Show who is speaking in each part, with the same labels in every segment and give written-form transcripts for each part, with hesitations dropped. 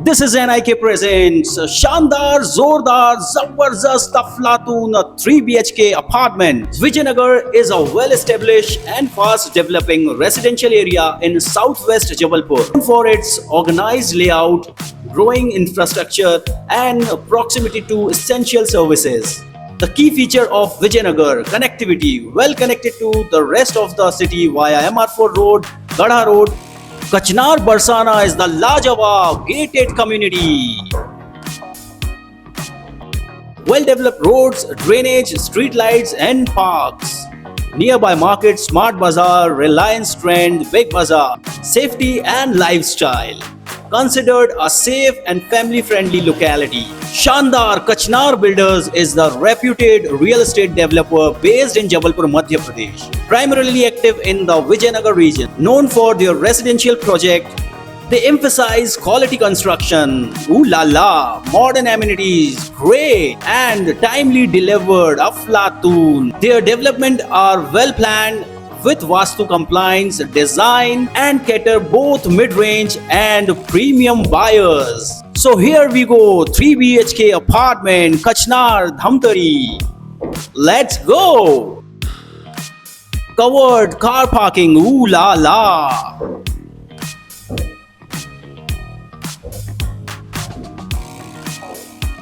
Speaker 1: This is NIK presents Shandar, Zordar, Zabardast Aflatun 3 BHK apartment. Vijay Nagar is a well-established and fast-developing residential area in southwest Jabalpur. Known for its organized layout, growing infrastructure, and proximity to essential services. The key feature of Vijay Nagar: connectivity, well connected to the rest of the city via MR4 road, Gadha road. Kachnaar Barsana is the Lajawab gated community. Well-developed roads, drainage, street lights and parks. Nearby markets, Smart Bazaar, Reliance Trend, Big Bazaar. Safety and lifestyle. Considered a safe and family-friendly locality. Shandar Kachnaar Builders is the reputed real estate developer based in Jabalpur, Madhya Pradesh. Primarily active in the Vijay Nagar region. Known for their residential project, they emphasize quality construction, ooh la la, modern amenities, great and timely delivered, aflatun. Their development are well planned with Vastu compliance, design and cater both mid-range and premium buyers. So here we go, 3 BHK apartment, Kachnaar Dhamtari. Let's go! Covered car parking, ooh la la.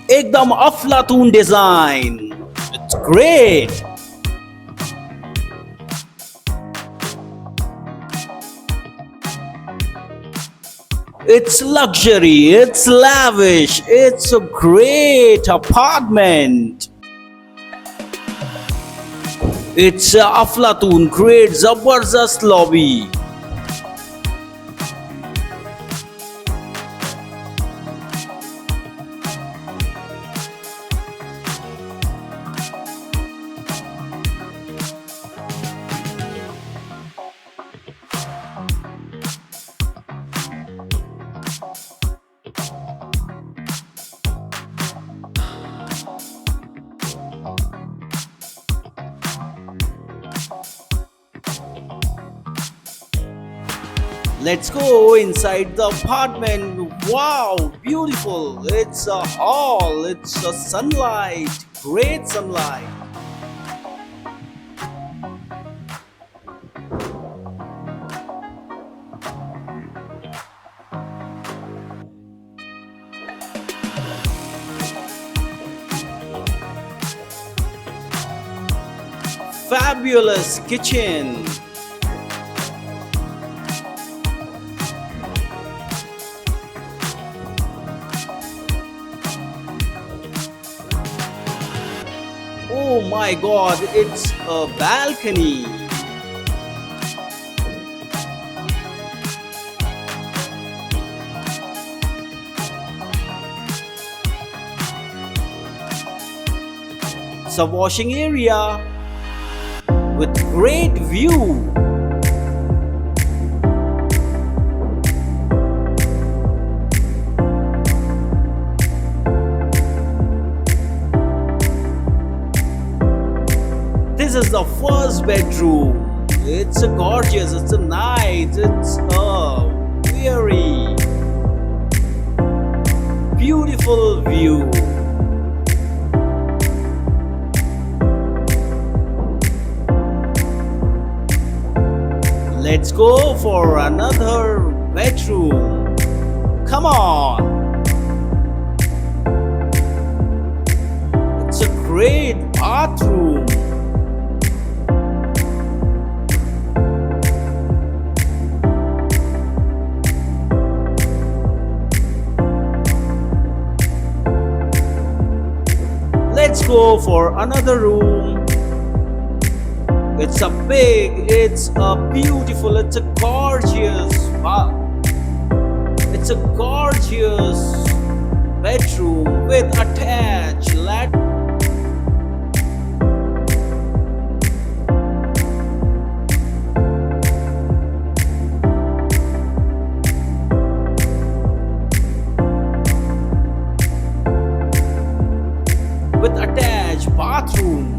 Speaker 1: Ekdam aflatun design. It's great. It's luxury, it's lavish, it's a great apartment. It's a aflatun, great Zabardast lobby. Let's go inside the apartment. Wow, beautiful. It's a hall. It's a sunlight. Great sunlight. Fabulous kitchen. Oh my god, it's a balcony. It's a washing area with great view. This is the first bedroom. It's a gorgeous, it's a nice, it's a very beautiful view. Let's go for another bedroom. Come on. It's a great bathroom. Let's go for another room. It's a big, it's a beautiful, it's a gorgeous, it's a gorgeous bedroom with attached bathroom.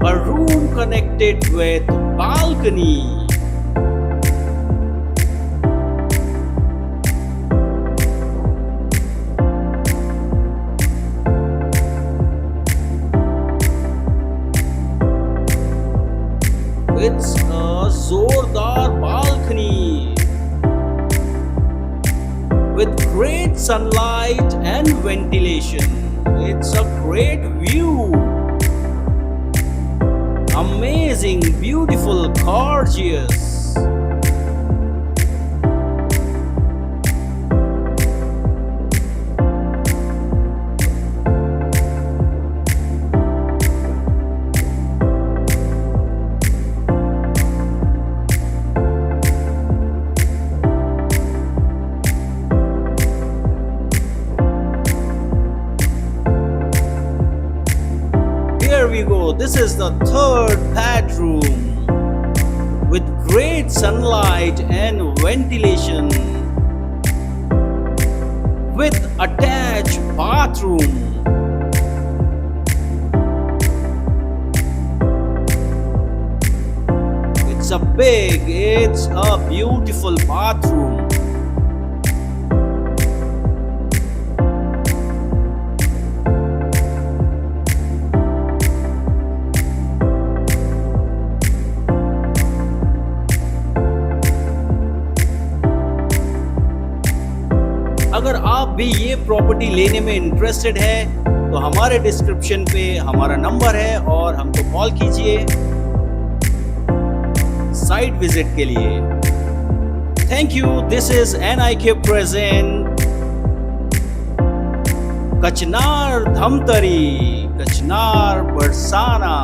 Speaker 1: A room connect fitted with balcony. It's a zordar balcony with great sunlight and ventilation. It's a great view. Amazing, beautiful, gorgeous. Here we go. This is the third bedroom with great sunlight and ventilation with attached bathroom. It's a beautiful bathroom. अगर आप भी ये property लेने में interested है तो हमारे description पे हमारा नंबर है और हमको कॉल कीजिए साइट विजिट के लिए। Thank you. This is NIK present कचनार धमतरी, कचनार बरसाना।